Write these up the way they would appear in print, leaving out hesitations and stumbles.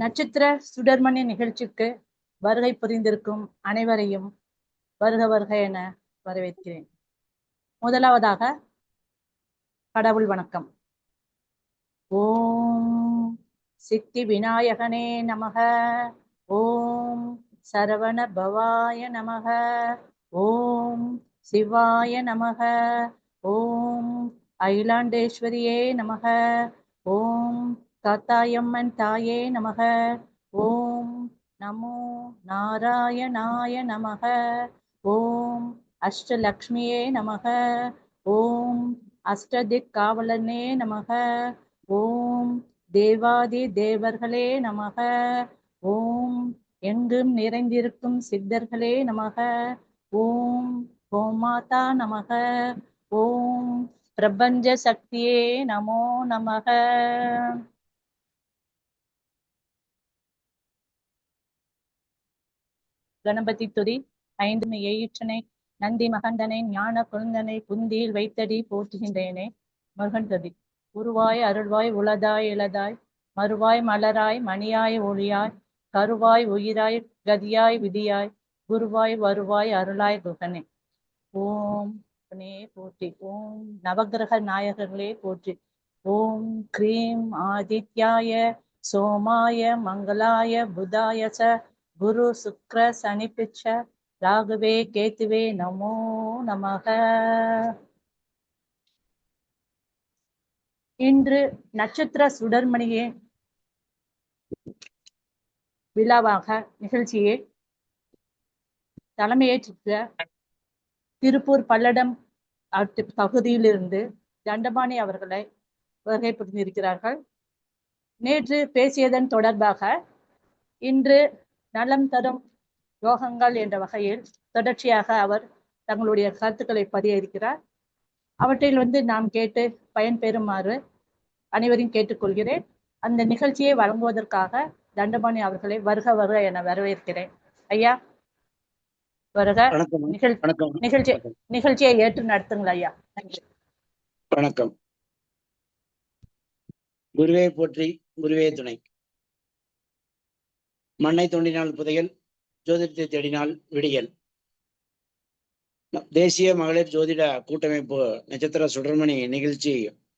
நட்சத்திர சுடர்மணி நிகழ்ச்சிக்கு வருகை புரிந்திருக்கும் அனைவரையும் வருக வருக என வரவேற்கிறேன். முதலாவதாக கடவுள் வணக்கம். ஓம் சித்தி விநாயகனே நமக. ஓம் சரவண பவாய நமக. ஓம் சிவாய நமக. ஓம் அகிலாண்டேஸ்வரியே நமக. ஓம் காத்தாயம்மன் தாயே நமக. ஓம் நமோ நாராயணாய நமக. ஓம் அஷ்டலக்ஷ்மியே நமக. ஓம் அஷ்டதிக் காவலனே நமக. ஓம் தேவாதி தேவர்களே நமக. ஓம் எங்கும் நிறைந்திருக்கும் சித்தர்களே நமக. ஓம் கோமாதா நமக. ஓம் பிரபஞ்ச சக்தியே நமோ நமக. கணபதி துதி ஐந்து எயிற்றனை நந்தி மகந்தனை ஞான குழந்தனை புந்தியில் வைத்தடி போற்றுகின்றேனே. முருகன் துதி. உருவாய் அருள்வாய் உளதாய் இளதாய் மறுவாய் மலராய் மணியாய் ஒளியாய் கருவாய் உயிராய் கதியாய் விதியாய் குருவாய் வருவாய் அருளாய் குகனே. ஓம் போற்றி. ஓம் நவகிரக நாயகர்களே போற்றி. ஓம் கிரீம் ஆதித்யாய சோமாய மங்களாய புதாய ச குரு சுக்ர சனிப்பிச்ச ராகுவே கேத்துவே நமோ நமக. இன்று நட்சத்திர சுடர்மணியே விழாவாக நிகழ்ச்சியை தலைமையேற்ற திருப்பூர் பல்லடம் பகுதியிலிருந்து தண்டபாணி அவர்களை வருகை புரிந்திருக்கிறார்கள். நேற்று பேசியதன் தொடர்பாக இன்று நலம் தரும் யோகங்கள் என்ற வகையில் தொடர்ச்சியாக அவர் தங்களுடைய கருத்துக்களை பதிய இருக்கிறார். அவற்றில் நாம் கேட்டு பயன்பெறுமாறு அனைவரையும் கேட்டுக்கொள்கிறேன். அந்த நிகழ்ச்சியை வழங்குவதற்காக தண்டபாணி அவர்களை வருக வருக என வரவேற்கிறேன். ஐயா வருக. நிகழ்ச்சியை ஏற்று நடத்துங்கள் ஐயா. நன்றி. வணக்கம். குருவே போற்றி, குருவே துணை. மண்ணை தோண்டினால் புதையல், ஜோதிடத்தை தேடினால் விடியல். தேசிய மகளிர் ஜோதிட கூட்டமைப்பு நட்சத்திர சுடர்மணி நிகழ்ச்சி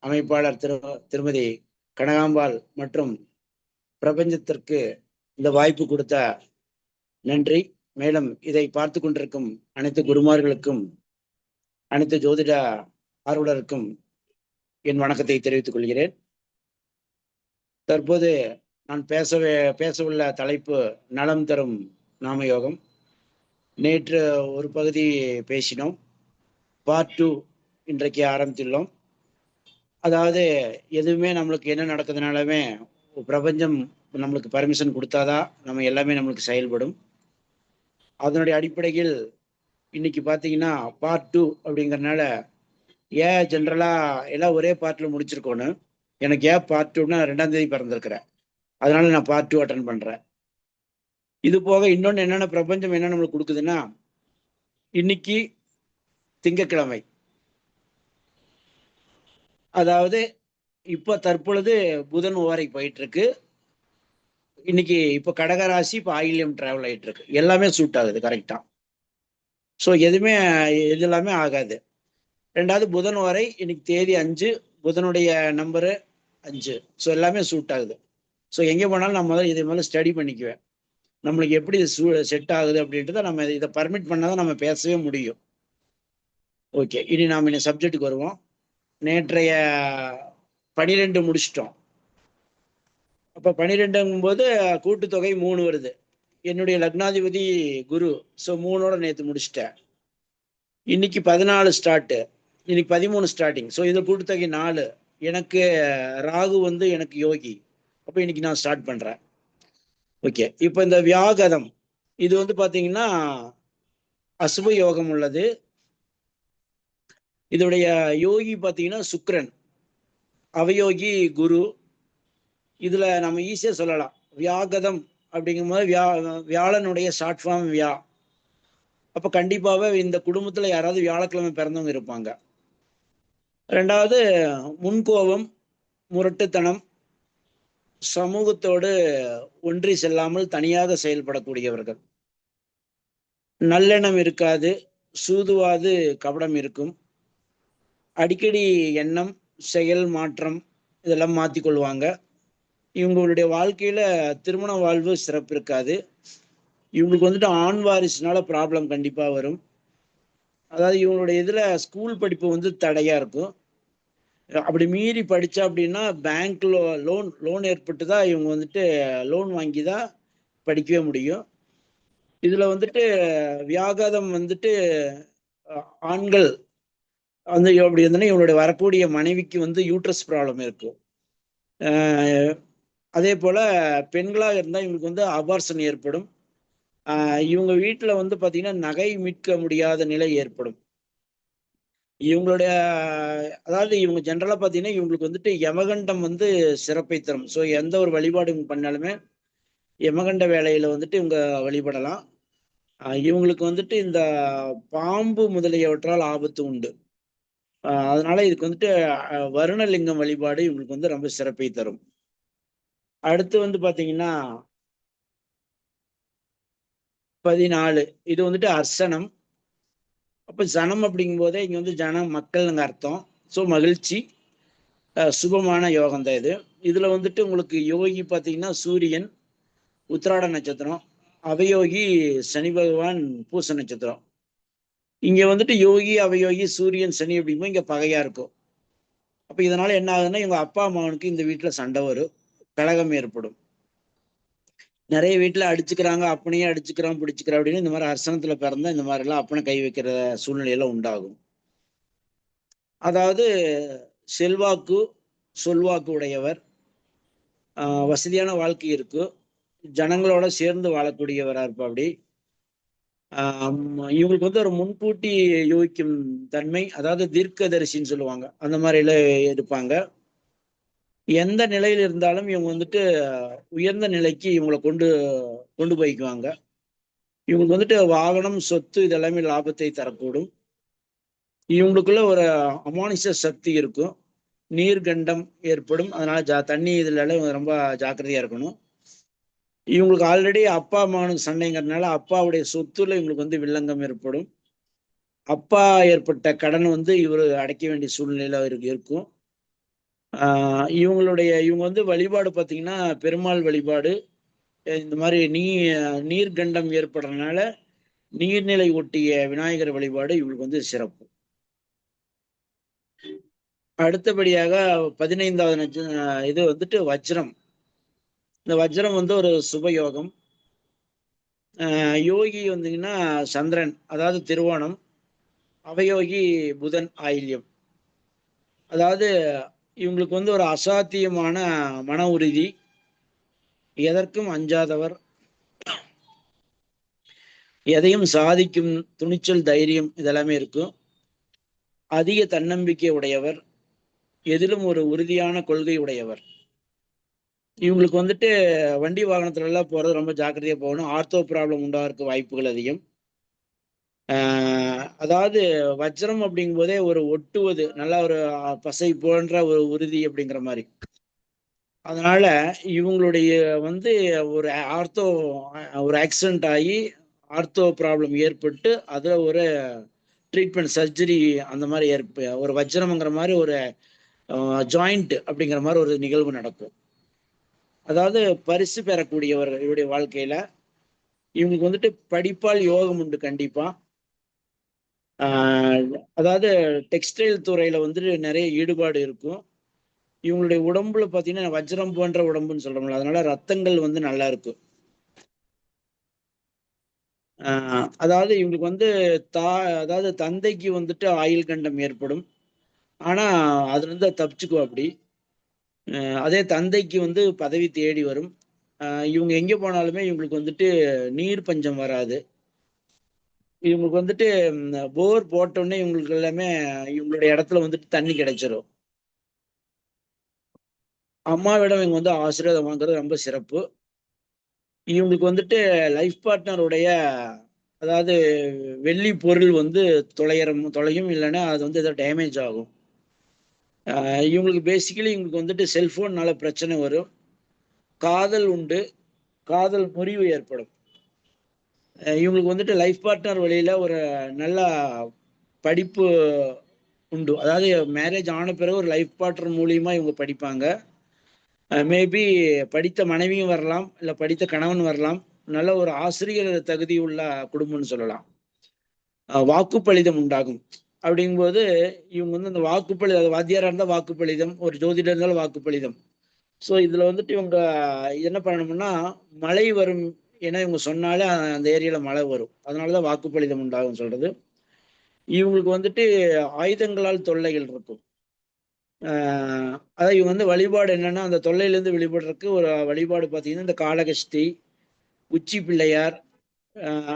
அமைப்பாளர் திருமதி கனகாம்பாள் மற்றும் பிரபஞ்சத்திற்கு இந்த வாய்ப்பு கொடுத்த நன்றி. மேலும் இதை பார்த்து கொண்டிருக்கும் அனைத்து குருமார்களுக்கும் அனைத்து ஜோதிட ஆர்வலருக்கும் என் வணக்கத்தை தெரிவித்துக் கொள்கிறேன். தற்போது நான் பேசவுள்ள தலைப்பு நலம் தரும் நாமயோகம். நேற்று ஒரு பகுதி பேசினோம். பார்ட் 2 இன்றைக்கு ஆரம்பித்துள்ளோம். அதாவது எதுவுமே நம்மளுக்கு என்ன நடக்குதுனாலுமே பிரபஞ்சம் நம்மளுக்கு பர்மிஷன் கொடுத்தாதான் நம்ம எல்லாமே நம்மளுக்கு செயல்படும். அதனுடைய அடிப்படையில் இன்னைக்கு பார்த்தீங்கன்னா பார்ட் 2 அப்படிங்கிறதுனால ஏன் ஜென்ரலாக எல்லாம் ஒரே பார்ட்டில் முடிச்சிருக்கோன்னு எனக்கு ஏன் பார்ட் 2னா 2ஆம் தேதி பிறந்திருக்கிறேன். அதனால நான் பார்ட் 2 அட்டன் பண்ணுறேன். இது போக இன்னொன்று என்னென்ன பிரபஞ்சம் என்ன நம்மளுக்கு கொடுக்குதுன்னா, இன்னைக்கு திங்கட்கிழமை, அதாவது இப்போ தற்பொழுது புதன் ஓரை போயிட்டு இருக்கு. இன்னைக்கு இப்போ கடகராசி, இப்போ ஆயில்யம் டிராவல் ஆகிட்டு இருக்கு. எல்லாமே சூட் ஆகுது கரெக்டா. ஸோ எதுவுமே இது எல்லாமே ஆகாது. ரெண்டாவது புதன் வரை இன்னைக்கு தேதி 5, புதனுடைய நம்பரு 5. ஸோ எல்லாமே சூட் ஆகுது. ஸோ எங்கே போனாலும் நான் முதல்ல ஸ்டடி பண்ணிக்குவேன். நம்மளுக்கு எப்படி செட் ஆகுது அப்படின்றத நம்ம இதை பர்மிட் பண்ணாதான் நம்ம பேசவே முடியும். ஓகே, இனி நாம் இந்த சப்ஜெக்டுக்கு வருவோம். நேற்றைய 12 முடிச்சிட்டோம். அப்போ 12ங்கும்போது கூட்டுத்தொகை 3 வருது. என்னுடைய லக்னாதிபதி குரு. ஸோ 3ஓட நேற்று முடிச்சிட்டேன். இன்னைக்கு 14 ஸ்டார்ட்டு, இன்னைக்கு 13 ஸ்டார்டிங். ஸோ இது கூட்டுத்தொகை 4. எனக்கு ராகு எனக்கு யோகி. அப்போ இன்னைக்கு நான் ஸ்டார்ட் பண்ணுறேன். ஓகே, இப்போ இந்த வியாகதம் இது பார்த்தீங்கன்னா அசுப யோகம் உள்ளது. இதோடைய யோகி பார்த்தீங்கன்னா சுக்கிரன், அவயோகி குரு. இதுல நம்ம ஈஸியா சொல்லலாம் வியாகதம் அப்படிங்கும்போது வியாழனுடைய ஷார்ட் ஃபார்ம் வியா. அப்ப கண்டிப்பாவே இந்த குடும்பத்துல யாராவது வியாழக்கிழமை பிறந்தவங்க இருப்பாங்க. ரெண்டாவது முன்கோபம், முரட்டுத்தனம், சமூகத்தோடு ஒன்றி செல்லாமல் தனியாக செயல்படக்கூடியவர்கள். நல்லெண்ணம் இருக்காது, சூதுவாது கபடம் இருக்கும். அடிக்கடி எண்ணம், செயல் மாற்றம் இதெல்லாம் மாற்றிக்கொள்வாங்க. இவங்களுடைய வாழ்க்கையில திருமண வாழ்வு சிறப்பு இருக்காது. இவங்களுக்கு வந்துட்டு ஆண் வாரிசுனால ப்ராப்ளம் கண்டிப்பா வரும். அதாவது இவங்களுடைய இதுல ஸ்கூல் படிப்பு வந்து தடையா இருக்கும். அப்படி மீறி படிச்சா அப்படின்னா பேங்க்ல லோன் ஏற்பட்டு தான் இவங்க வந்துட்டு லோன் வாங்கி தான் படிக்கவே முடியும். இதுல வந்துட்டு வியாகாதம் வந்துட்டு ஆண்கள் வந்து அப்படி இருந்தோன்னா இவங்களுடைய வரக்கூடிய மனைவிக்கு வந்து யூட்ரஸ் ப்ராப்ளம் இருக்கும். அதே போல பெண்களாக இருந்தால் இவங்களுக்கு வந்து அபார்ஷன் ஏற்படும். இவங்க வீட்டில் வந்து பார்த்தீங்கன்னா நகை மீட்க முடியாத நிலை ஏற்படும். இவங்களுடைய அதாவது இவங்க ஜென்ரலாக பார்த்தீங்கன்னா இவங்களுக்கு வந்துட்டு யமகண்டம் வந்து சிறப்பை தரும். ஸோ எந்த ஒரு வழிபாடு இவங்க பண்ணாலுமே யமகண்ட வேலையில வந்துட்டு இவங்க வழிபடலாம். இவங்களுக்கு வந்துட்டு இந்த பாம்பு முதலியவற்றால் ஆபத்து உண்டு. அதனால இதுக்கு வந்துட்டு வருணலிங்கம் வழிபாடு இவங்களுக்கு வந்து ரொம்ப சிறப்பை தரும். அடுத்து வந்து பாத்தீங்கன்னா 14 இது வந்துட்டு அர்ச்சனம். அப்ப ஜனம் அப்படிங்கும் போதே இங்க வந்து ஜனம் மக்கள்ங்க அர்த்தம். ஸோ மகிழ்ச்சி, சுபமான யோகம் தான் இது. இதுல வந்துட்டு உங்களுக்கு யோகி பாத்தீங்கன்னா சூரியன் உத்திராட நட்சத்திரம், அவயோகி சனி பகவான் பூச நட்சத்திரம். இங்க வந்துட்டு யோகி அவயோகி சூரியன் சனி அப்படிங்கும்போது இங்க பகையா இருக்கும். அப்ப இதனால என்ன ஆகுதுன்னா இவங்க அப்பா அம்மாவனுக்கு இந்த வீட்டுல சண்டை வரும், கலகம் ஏற்படும். நிறைய வீட்டுல அடிச்சுக்கிறாங்க, அப்பனையே அடிச்சுக்கிறான் பிடிச்சுக்கிறான் அப்படின்னு இந்த மாதிரி அரசனத்துல பிறந்தா இந்த மாதிரி எல்லாம் அப்பனை கை வைக்கிற சூழ்நிலையெல்லாம் உண்டாகும். அதாவது செல்வாக்கு சொல்வாக்கு உடையவர், வசதியான வாழ்க்கை இருக்கு, ஜனங்களோட சேர்ந்து வாழக்கூடியவரா இருப்பா. அப்படி இவங்களுக்கு வந்து ஒரு முன்கூட்டி யோகிக்கும் தன்மை, அதாவது தீர்க்கதரிசின்னு சொல்லுவாங்க, அந்த மாதிரில இருப்பாங்க. எந்த நிலையில் இருந்தாலும் இவங்க வந்துட்டு உயர்ந்த நிலைக்கு இவங்களை கொண்டு போய்க்குவாங்க. இவங்களுக்கு வந்துட்டு வாகனம், சொத்து இதெல்லாமே லாபத்தை தரக்கூடும். இவங்களுக்குள்ள ஒரு அமானுஷ சக்தி இருக்கும், நீர்கண்டம் ஏற்படும். அதனால தண்ணி இதுல எல்லாம் ரொம்ப ஜாக்கிரதையா இருக்கணும். இவங்களுக்கு ஆல்ரெடி அப்பா அம்மானுக்கு சண்டைங்கிறதுனால அப்பாவுடைய சொத்துல இவங்களுக்கு வந்து வில்லங்கம் ஏற்படும். அப்பா ஏற்பட்ட கடன் வந்து இவர் அடைக்க வேண்டிய சூழ்நிலையில இருக்கும். இவங்க வந்து வழிபாடு பார்த்தீங்கன்னா பெருமாள் வழிபாடு. இந்த மாதிரி நீர்கண்டம் ஏற்படுறதுனால நீர்நிலை ஒட்டிய விநாயகர் வழிபாடு இவங்களுக்கு வந்து சிறப்பு. அடுத்தபடியாக 15வது இது வந்துட்டு வஜ்ரம். இந்த வஜ்ரம் வந்து ஒரு சுபயோகம். யோகி வந்தீங்கன்னா சந்திரன், அதாவது திருவோணம், அவயோகி புதன் ஆயில்யம். அதாவது இவங்களுக்கு வந்து ஒரு அசாத்தியமான மன உறுதி, எதற்கும் அஞ்சாதவர், எதையும் சாதிக்கும் துணிச்சல், தைரியம் இதெல்லாமே இருக்கும். அதிக தன்னம்பிக்கை உடையவர், எதிலும் ஒரு உறுதியான கொள்கை உடையவர். இவங்களுக்கு வந்துட்டு வண்டி வாகனத்துல எல்லாம் போறது ரொம்ப ஜாக்கிரதையா போகணும். ஆர்த்தோ ப்ராப்ளம் உண்டாகிறதுக்கு வாய்ப்புகள் அதிகம். அதாவது வஜ்ரம் அப்படிங்கும் போதே ஒரு ஒட்டுவது, நல்லா ஒரு பசை போன்ற ஒரு உறுதி அப்படிங்கிற மாதிரி. அதனால இவங்களுடைய வந்து ஒரு ஆக்சிடென்ட் ஆகி ஆர்த்தோ ப்ராப்ளம் ஏற்பட்டு அதுல ஒரு ட்ரீட்மெண்ட், சர்ஜரி அந்த மாதிரி ஒரு வஜ்ரம்ங்கிற மாதிரி ஒரு ஜாயிண்ட் அப்படிங்கிற மாதிரி ஒரு நிகழ்வு நடக்கும். அதாவது பரிசு பெறக்கூடியவர் இவருடைய வாழ்க்கையில. இவங்களுக்கு வந்துட்டு படிப்பால் யோகம் உண்டு கண்டிப்பா. அதாவது டெக்ஸ்டைல் துறையில வந்துட்டு நிறைய ஈடுபாடு இருக்கும். இவங்களுடைய உடம்புல பார்த்தீங்கன்னா வஜ்ரம் போன்ற உடம்புன்னு சொல்றோம்ல, அதனால ரத்தங்கள் வந்து நல்லா இருக்கும். அதாவது இவங்களுக்கு வந்து அதாவது தந்தைக்கு வந்துட்டு ஆயுள் கண்டம் ஏற்படும், ஆனா அதுல இருந்து தப்பிச்சுக்குவா. அப்படி அதே தந்தைக்கு வந்து பதவி தேடி வரும். இவங்க எங்க போனாலுமே இவங்களுக்கு வந்துட்டு நீர் பஞ்சம் வராது. இவங்களுக்கு வந்துட்டு போர் போட்டோடனே இவங்களுக்கு எல்லாமே இவங்களுடைய இடத்துல வந்துட்டு தண்ணி கிடைச்சிரும். அம்மாவிடம் இவங்க வந்து ஆசீர்வாதம் வாங்குறது ரொம்ப சிறப்பு. இவங்களுக்கு வந்துட்டு லைஃப் பார்ட்னருடைய அதாவது வெள்ளி பொருள் வந்து தொலையும், இல்லைன்னா அது வந்து ஏதோ டேமேஜ் ஆகும். இவங்களுக்கு பேசிக்கலி இவங்களுக்கு வந்துட்டு செல்போன்னால பிரச்சனை வரும். காதல் உண்டு, காதல் முறிவு ஏற்படும். இவங்களுக்கு வந்துட்டு லைஃப் பார்ட்னர் வழியில ஒரு நல்ல படிப்பு உண்டு. அதாவது மேரேஜ் ஆன பிறகு ஒரு லைஃப் பார்ட்னர் மூலியமா இவங்க படிப்பாங்க. மேபி படித்த மனைவியும் வரலாம், இல்லை படித்த கணவன் வரலாம். நல்ல ஒரு ஆசிரியர் தகுதி உள்ள குடும்பம்னு சொல்லலாம். வாக்குப்பளிதம் உண்டாகும். அப்படிங்கும்போது இவங்க வந்து அந்த வாக்குப்பளிதம், அது வாத்தியாரா இருந்தால் வாக்குப்பளிதம், ஒரு ஜோதிடர் இருந்தாலும் வாக்குப்பளிதம். ஸோ இதுல வந்துட்டு இவங்க என்ன பண்ணணும்னா, மழை வரும். ஏன்னா இவங்க சொன்னாலே அந்த ஏரியால மழை வரும். அதனாலதான் வாக்குப்பளிதம் உண்டாகும் சொல்றது. இவங்களுக்கு வந்துட்டு ஆயுதங்களால் தொல்லைகள் இருக்கும். அதாவது இவங்க வந்து வழிபாடு என்னன்னா, அந்த தொல்லையிலேருந்து வெளிப்படுறதுக்கு ஒரு வழிபாடு பார்த்தீங்கன்னா, இந்த காளகஸ்தி, உச்சி பிள்ளையார்,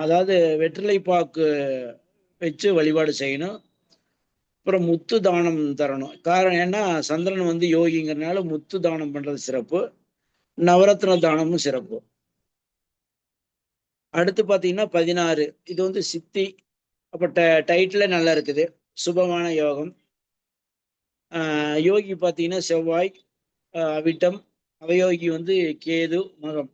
அதாவது வெற்றிலை பாக்கு வச்சு வழிபாடு செய்யணும். அப்புறம் முத்து தானம் தரணும். காரணம் ஏன்னா சந்திரன் வந்து யோகிங்கிறதுனால முத்து தானம் பண்றது சிறப்பு. நவரத்ன தானமும் சிறப்பு. அடுத்து பாத்தீங்கன்னா 16 இது வந்து சித்தி. அப்ப டைட்டில் நல்லா இருக்குது. சுபமான யோகம். யோகி பாத்தீங்கன்னா செவ்வாய், அவிட்டம். அவயோகி வந்து கேது, மகம்.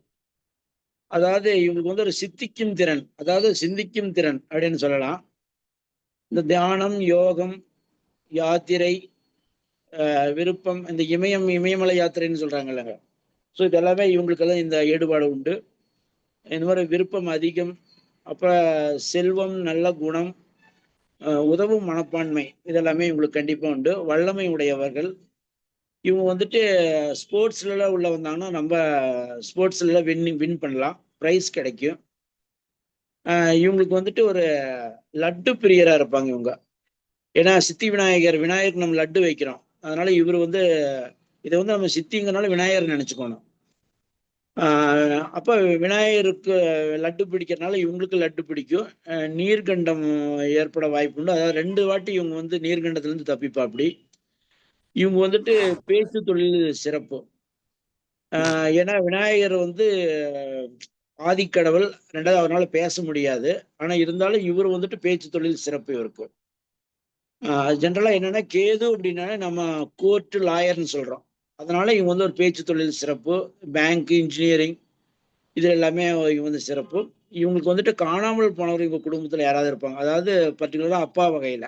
அதாவது இவங்களுக்கு வந்து ஒரு சித்திக்கும் திறன், அதாவது சிந்திக்கும் திறன் அப்படின்னு சொல்லலாம். இந்த தியானம், யோகம், யாத்திரை, விருப்பம், இந்த இமயமலை யாத்திரைன்னு சொல்றாங்கல்லங்க. ஸோ இதெல்லாமே இவங்களுக்கெல்லாம் இந்த ஈடுபாடு உண்டு. இந்த மாதிரி விருப்பம் அதிகம். அப்புறம் செல்வம், நல்ல குணம், உதவும் மனப்பான்மை, இதெல்லாமே இவங்களுக்கு கண்டிப்பா உண்டு. வல்லமை உடையவர்கள். இவங்க வந்துட்டு ஸ்போர்ட்ஸ்ல உள்ள வந்தாங்கன்னா நம்ம ஸ்போர்ட்ஸ்ல வின் பண்ணலாம், ப்ரைஸ் கிடைக்கும். இவங்களுக்கு வந்துட்டு ஒரு லட்டு பிரியரா இருப்பாங்க இவங்க. ஏன்னா சித்தி விநாயகருக்கு நம்ம லட்டு வைக்கிறோம். அதனால இவர் வந்து இதை வந்து நம்ம சித்திங்கனால விநாயகர் நினைச்சுக்கணும். அப்ப விநாயகருக்கு லட்டு பிடிக்கிறதுனால இவங்களுக்கு லட்டு பிடிக்கும். நீர்கண்டம் ஏற்பட வாய்ப்பு உண்டு. அதாவது 2 வாட்டி இவங்க வந்து நீர்கண்டத்துல இருந்து தப்பிப்பா. அப்படி இவங்க வந்துட்டு பேச்சு தொழில் சிறப்பு. ஏன்னா விநாயகர் வந்து ஆதிக்கடவுள், 2வது அவரால் பேச முடியாது. ஆனா இருந்தாலும் இவர் வந்துட்டு பேச்சு தொழில் சிறப்பு இருக்கும். ஜென்ரலா என்னன்னா கேது அப்படின்னா நம்ம கோர்ட்டு லாயர்னு சொல்றோம். அதனால இவங்க வந்து ஒரு பேச்சு தொழில் சிறப்பு. பேங்க், இன்ஜினியரிங், இது எல்லாமே இவங்க வந்து சிறப்பு. இவங்களுக்கு வந்துட்டு காணாமல் போனவர் இவங்க குடும்பத்துல யாராவது இருப்பாங்க. அதாவது பர்டிகுலரா அப்பா வகையில.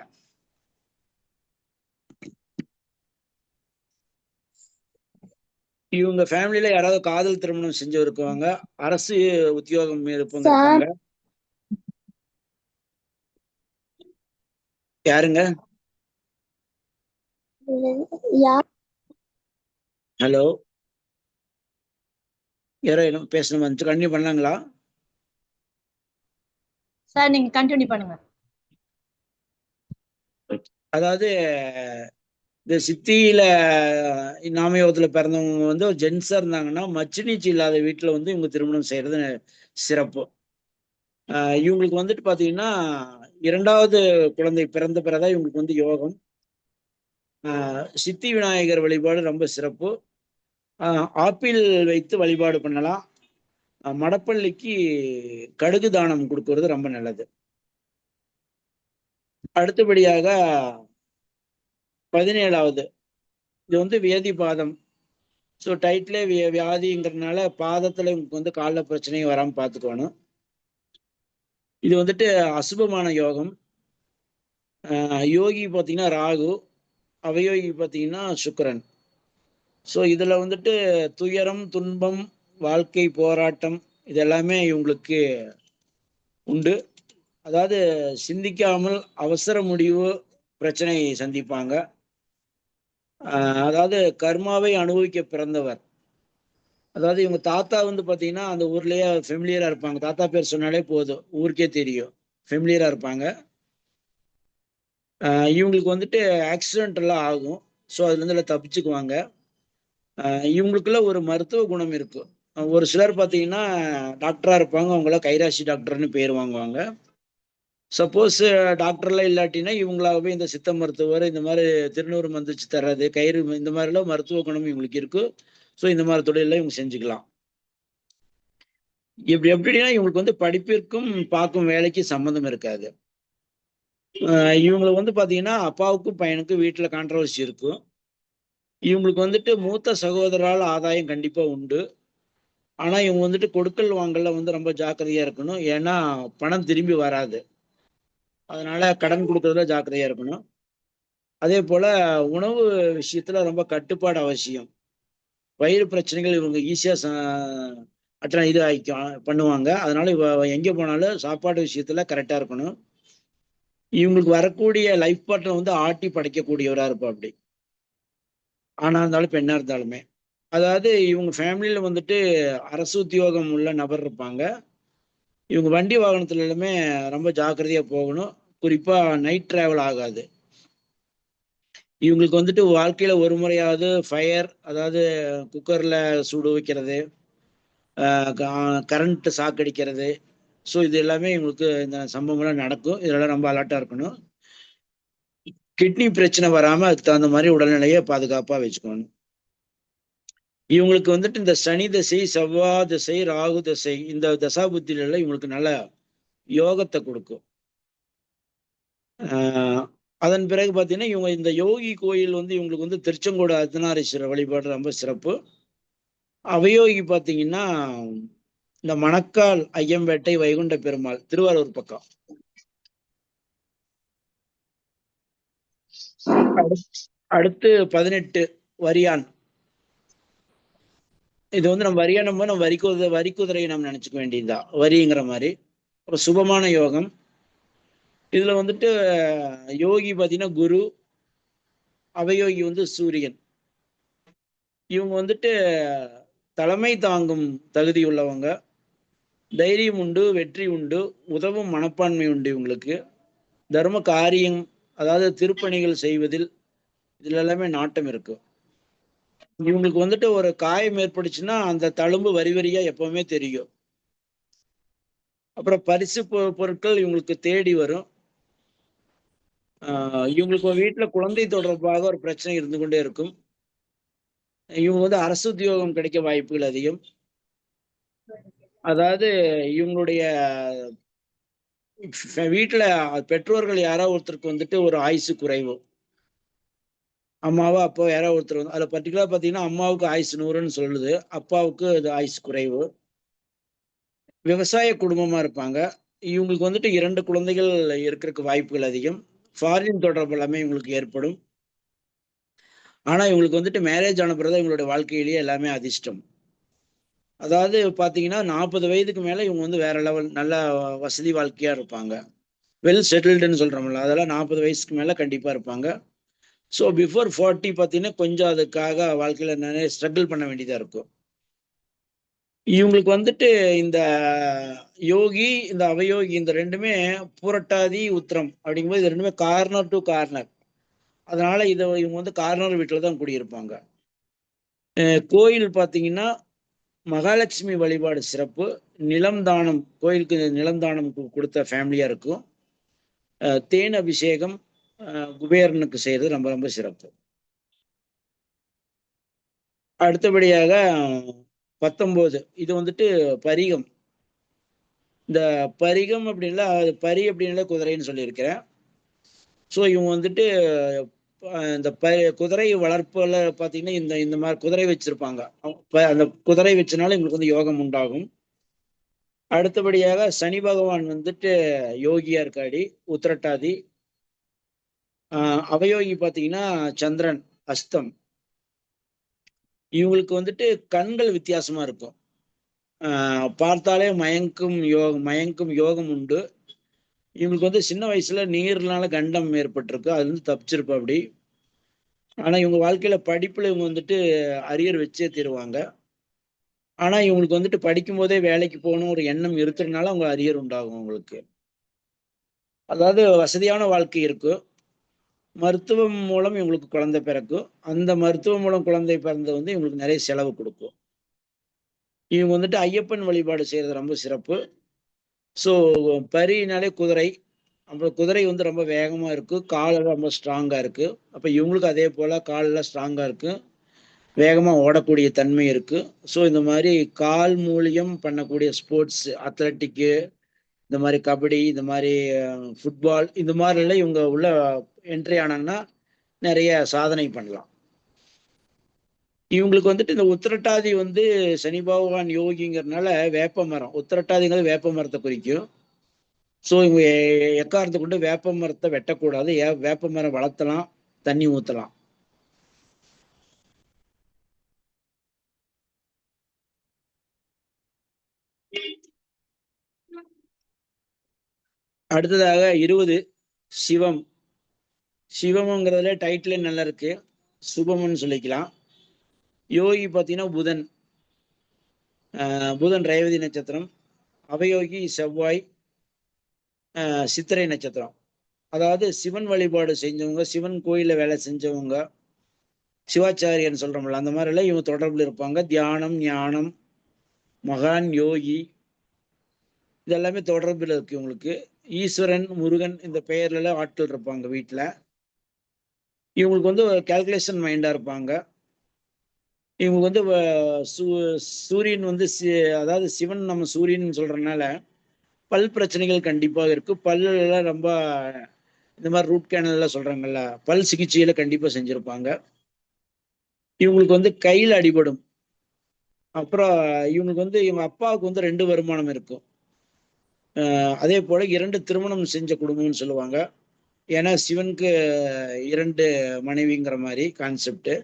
இவங்க ஃபேமிலியில யாராவது காதல் திருமணம் செஞ்சு இருக்குவாங்க. அரசு உத்தியோகம் இருப்பவங்க இருப்பாங்க. யாருங்க? ஹலோ, யாரோ என்ன பேசணும் வந்துச்சு, கண்டினியூ பண்ணலாங்களா? சார் நீங்க கண்டினியூ பண்ணுங்க. அதாவது இந்த சித்தியில நாமயோகத்துல பிறந்தவங்க வந்து ஒரு ஜென்ஸா இருந்தாங்கன்னா, மச்சினிச்சி இல்லாத வீட்டுல வந்து இவங்க திருமணம் செய்யறது சிறப்பு. இவங்களுக்கு வந்துட்டு பாத்தீங்கன்னா 2வது குழந்தை பிறந்த பிறதான் இவங்களுக்கு வந்து யோகம். சித்தி விநாயகர் வழிபாடு ரொம்ப சிறப்பு. ஆப்பிள் வைத்து வழிபாடு பண்ணலாம். மடப்பள்ளிக்கு கடுகு தானம் கொடுக்கறது ரொம்ப நல்லது. அடுத்தபடியாக 17வது இது வந்து வியாதி பாதம். ஸோ டைட்டிலே வியாதிங்கிறதுனால பாதத்துல உங்களுக்கு வந்து கால பிரச்சனையும் வராம பார்த்துக்கணும். இது வந்துட்டு அசுபமான யோகம். யோகி பார்த்தீங்கன்னா ராகு, அவயோகி பார்த்தீங்கன்னா சுக்கிரன். ஸோ இதுல வந்துட்டு துயரம், துன்பம், வாழ்க்கை போராட்டம், இது எல்லாமே இவங்களுக்கு உண்டு. அதாவது சிந்திக்காமல் அவசர முடிவு பிரச்சனை சந்திப்பாங்க. அதாவது கர்மாவை அனுபவிக்க பிறந்தவர். அதாவது இவங்க தாத்தா வந்து பாத்தீங்கன்னா அந்த ஊர்லயே ஃபெமிலியரா இருப்பாங்க. தாத்தா பேர் சொன்னாலே போதும், ஊருக்கே தெரியும், ஃபெமிலியரா இருப்பாங்க. இவங்களுக்கு வந்துட்டு ஆக்சிடென்ட் எல்லாம் ஆகும். ஸோ அதுல இருந்து எல்லாம் தப்பிச்சுக்குவாங்க. இவங்களுக்குள்ள ஒரு மருத்துவ குணம் இருக்கு. ஒரு சிலர் பார்த்தீங்கன்னா டாக்டரா இருப்பாங்க, அவங்கள கைராசி டாக்டர்னு பேர் வாங்குவாங்க. சப்போஸ் டாக்டர்லாம் இல்லாட்டினா இவங்களாகவே இந்த சித்த மருத்துவர், இந்த மாதிரி திருநூறு மந்திரிச்சு தர்றது, கயிறு, இந்த மாதிரிலாம் மருத்துவ குணம் இவங்களுக்கு இருக்கு. ஸோ இந்த மாதிரி தொழிலெல்லாம் இவங்க செஞ்சுக்கலாம். எப்படின்னா இவங்களுக்கு வந்து படிப்பிற்கும் பார்க்கும் வேலைக்கு சம்மந்தம் இருக்காது. இவங்களுக்கு வந்து பாத்தீங்கன்னா அப்பாவுக்கும் பையனுக்கும் வீட்டுல கான்ட்ரவர்சி இருக்கும். இவங்களுக்கு வந்துட்டு மூத்த சகோதரால் ஆதாயம் கண்டிப்பா உண்டு. ஆனா இவங்க வந்துட்டு கொடுக்கல் வாங்கல வந்து ரொம்ப ஜாக்கிரதையா இருக்கணும். ஏன்னா பணம் திரும்பி வராது. அதனால கடன் கொடுக்கறதுல ஜாக்கிரதையா இருக்கணும். அதே போல உணவு விஷயத்துல ரொம்ப கட்டுப்பாடு அவசியம். வயிறு பிரச்சனைகள் இவங்க ஈஸியா இது பண்ணுவாங்க. அதனால எங்க போனாலும் சாப்பாடு விஷயத்துல கரெக்டா இருக்கணும். இவங்களுக்கு வரக்கூடிய லைஃப் பார்ட்னர் வந்து ஆட்டி படைக்கக்கூடியவரா இருப்பா அப்படி, ஆணா இருந்தாலும் பெண்ணா இருந்தாலுமே. அதாவது இவங்க ஃபேமிலியில வந்துட்டு அரசு உத்தியோகம் உள்ள நபர் இருப்பாங்க. இவங்க வண்டி வாகனத்துல எல்லாமே ரொம்ப ஜாக்கிரதையா போகணும். குறிப்பா நைட் டிராவல் ஆகாது. இவங்களுக்கு வந்துட்டு வாழ்க்கையில ஒரு முறையாவது ஃபயர், அதாவது குக்கர்ல சுடு வைக்கிறது, கரண்ட் சாக்கடிக்கிறது. ஸோ இது எல்லாமே இவங்களுக்கு இந்த சம்பவங்கள்லாம் நடக்கும். இதெல்லாம் ரொம்ப அலர்ட்டா இருக்கணும். கிட்னி பிரச்சனை வராம அதுக்கு தகுந்த மாதிரி உடல்நிலையை பாதுகாப்பா வச்சுக்கணும். இவங்களுக்கு வந்துட்டு இந்த சனி தசை, செவ்வாய் தசை, ராகு தசை, இந்த தசாபுத்தில எல்லாம் இவங்களுக்கு நல்ல யோகத்தை கொடுக்கும். அதன் பிறகு பார்த்தீங்கன்னா இவங்க இந்த யோகி கோயில் வந்து இவங்களுக்கு வந்து திருச்செங்கோடு அர்த்தநாரீஸ்வரர் வழிபாடு ரொம்ப சிறப்பு. அவயோகி பார்த்தீங்கன்னா இந்த மணக்கால் ஐயம்பேட்டை வைகுண்ட பெருமாள், திருவாரூர் பக்கம். அடுத்து 18 வரியான். இது வந்து நம்ம வரியானம் நம்ம வரிக்குதிரையை நம்ம நினைச்சுக்க வேண்டியதுதான், வரிங்கிற மாதிரி. ஒரு சுபமான யோகம். இதுல வந்துட்டு யோகி பார்த்தீங்கன்னா குரு, அவயோகி வந்து சூரியன். இவங்க வந்துட்டு தலைமை தாங்கும் தகுதி உள்ளவங்க. தைரியம் உண்டு, வெற்றி உண்டு, உதவும் மனப்பான்மை உண்டு இவங்களுக்கு. தர்ம காரியம், அதாவது திருப்பணிகள் செய்வதில் இதுல எல்லாமே நாட்டம் இருக்கு. இவங்களுக்கு வந்துட்டு ஒரு காயம் ஏற்பட்டுச்சுன்னா அந்த தழும்பு வரி வரியா எப்பவுமே தெரியும். அப்புறம் பரிசு பொருட்கள் இவங்களுக்கு தேடி வரும். இவங்களுக்கு வீட்டுல குழந்தை தொடர்பாக ஒரு பிரச்சனை இருந்து கொண்டே இருக்கும். இவங்க வந்து அரசு உத்தியோகம் கிடைக்க வாய்ப்புகள் அதிகம். அதாவது இவங்களுடைய வீட்டுல பெற்றோர்கள் யாராவது ஒருத்தருக்கு வந்துட்டு ஒரு ஆயுசு குறைவு, அம்மாவோ அப்பாவோ யாராவது ஒருத்தர் வந்து, அதுல பர்டிகுலரா பாத்தீங்கன்னா அம்மாவுக்கு ஆயுசு 100ன்னு சொல்லுது, அப்பாவுக்கு அது ஆயுசு குறைவு. விவசாய குடும்பமா இருப்பாங்க. இவங்களுக்கு வந்துட்டு 2 குழந்தைகள் இருக்கிறதுக்கு வாய்ப்புகள் அதிகம். ஃபாரின் தொடர்பு எல்லாமே இவங்களுக்கு ஏற்படும். ஆனா இவங்களுக்கு வந்துட்டு மேரேஜ் ஆன பிறகு இவங்களுடைய வாழ்க்கையிலேயே எல்லாமே அதிர்ஷ்டம். அதாவது பாத்தீங்கன்னா 40 வயதுக்கு மேல இவங்க வந்து வேற லெவல் நல்ல வசதி வாழ்க்கையா இருப்பாங்க. வெல் செட்டில்டுன்னு சொல்றோம்ல, அதெல்லாம் 40 வயசுக்கு மேல கண்டிப்பா இருப்பாங்க. ஸோ பிஃபோர் 40 பார்த்தீங்கன்னா கொஞ்சம் அதுக்காக வாழ்க்கையில நிறைய ஸ்ட்ரகிள் பண்ண வேண்டியதா இருக்கும். இவங்களுக்கு வந்துட்டு இந்த யோகி, இந்த அவயோகி, இந்த ரெண்டுமே பூரட்டாதி உத்திரம் அப்படிங்கும்போது இது ரெண்டுமே கார்னர் டு கார்னர். அதனால இவங்க வந்து கார்னர் வீட்டில் தான் குடியிருப்பாங்க. கோயில் பார்த்தீங்கன்னா மகாலட்சுமி வழிபாடு சிறப்பு. நிலம் தானம், கோயிலுக்கு நிலம் தானம் கொடுத்த ஃபேமிலியா இருக்கும். தேன் அபிஷேகம் குபேரனுக்கு செய்யறது ரொம்ப ரொம்ப சிறப்பு. அடுத்தபடியாக 19 இது வந்துட்டு பரிகம். இந்த பரிகம் அப்படின்னா பரி அப்படின்னால குதிரைன்னு சொல்லியிருக்கிறேன். ஸோ இவங்க வந்துட்டு இந்த குதிரை வளர்ப்புல பார்த்தீங்கன்னா இந்த இந்த மாதிரி குதிரை வச்சிருப்பாங்க. அந்த குதிரை வச்சனால இவங்களுக்கு வந்து யோகம் உண்டாகும். அடுத்தபடியாக சனி பகவான் வந்துட்டு யோகியா இருக்காடி, உத்திரட்டாதி. அவயோகி பார்த்தீங்கன்னா சந்திரன் அஸ்தம். இவங்களுக்கு வந்துட்டு கண்கள் வித்தியாசமா இருக்கும். பார்த்தாலே மயங்கும் யோகம் உண்டு. இவங்களுக்கு வந்து சின்ன வயசுல நீர்னால கண்டம் ஏற்பட்டிருக்கு, அது வந்து தப்பிச்சிருப்பா அப்படி. ஆனா இவங்க வாழ்க்கையில படிப்புல இவங்க வந்துட்டு அரியர் வச்சே தருவாங்க. ஆனா இவங்களுக்கு வந்துட்டு படிக்கும் போதே வேலைக்கு போகணும் ஒரு எண்ணம் இருக்கிறதுனால அவங்க அரியர் உண்டாகும் அவங்களுக்கு. அதாவது வசதியான வாழ்க்கை இருக்கும். மருத்துவம் மூலம் இவங்களுக்கு குழந்தை பிறக்கும். அந்த மருத்துவம் மூலம் குழந்தை பிறந்து வந்து இவங்களுக்கு நிறைய செலவு கொடுக்கும். இவங்க வந்துட்டு ஐயப்பன் வழிபாடு செய்யறது ரொம்ப சிறப்பு. ஸோ பரினாலே குதிரை. அப்புறம் குதிரை வந்து ரொம்ப வேகமா இருக்கு, காலெல்லாம் ரொம்ப ஸ்ட்ராங்கா இருக்கு. அப்ப இவங்களுக்கு அதே போல காலெல்லாம் ஸ்ட்ராங்கா இருக்கு, வேகமா ஓடக்கூடிய தன்மை இருக்கு. ஸோ இந்த மாதிரி கால் மூலியம் பண்ணக்கூடிய ஸ்போர்ட்ஸ், அத்லட்டிக்கு, இந்த மாதிரி கபடி, இந்த மாதிரி ஃபுட்பால், இந்த மாதிரிலாம் இவங்க உள்ள என்ட்ரி ஆனாங்கன்னா நிறைய சாதனை பண்ணலாம். இவங்களுக்கு வந்துட்டு இந்த உத்திரட்டாதி வந்து சனி பகவான் யோகிங்கிறதுனால வேப்ப மரம், உத்திரட்டாதிங்கிறது வேப்ப மரத்தை குறிக்கும். ஸோ இவங்க எக்காரணத்தை கொண்டு வேப்ப மரத்தை வெட்டக்கூடாது. வேப்ப மரம் வளர்த்தலாம், தண்ணி ஊற்றலாம். அடுத்ததாக 20 சிவம். சிவம்ங்கிறதுல டைட்டில் நல்லா இருக்கு, சுபம்னு சொல்லிக்கலாம். யோகி பார்த்தீங்கன்னா புதன். புதன் ரேவதி நட்சத்திரம், அவயோகி செவ்வாய், சித்திரை நட்சத்திரம். அதாவது சிவன் வழிபாடு செஞ்சவங்க, சிவன் கோயில வேலை செஞ்சவங்க, சிவாச்சாரியன்னு சொல்றோம்ல, அந்த மாதிரி எல்லாம் இவங்க தொடர்பில் இருப்பாங்க. தியானம், ஞானம், மகான், யோகி, இதெல்லாமே தொடர்பில் இருக்கு இவங்களுக்கு. ஈஸ்வரன், முருகன் இந்த பெயர்ல எல்லாம் ஆட்கள் இருப்பாங்க வீட்டுல. இவங்களுக்கு வந்து கால்குலேஷன் மைண்டா இருப்பாங்க. இவங்களுக்கு வந்து சூரியன் வந்து அதாவது சிவன் நம்ம சூரியன் சொல்றதுனால பல் பிரச்சனைகள் கண்டிப்பாக இருக்கு. பல்லு எல்லாம் ரொம்ப இந்த மாதிரி ரூட் கேனல் எல்லாம் சொல்றாங்கல்ல, பல் சிகிச்சையில கண்டிப்பா செஞ்சிருப்பாங்க. இவங்களுக்கு வந்து கையில் அடிபடும். அப்புறம் இவங்களுக்கு வந்து இவங்க அப்பாவுக்கு வந்து 2 வருமானம் இருக்கும். அதே போல 2 திருமணம் செஞ்ச குடும்பம்னு சொல்லுவாங்க. ஏன்னா சிவனுக்கு 2 மனைவிங்கிற மாதிரி கான்செப்ட்.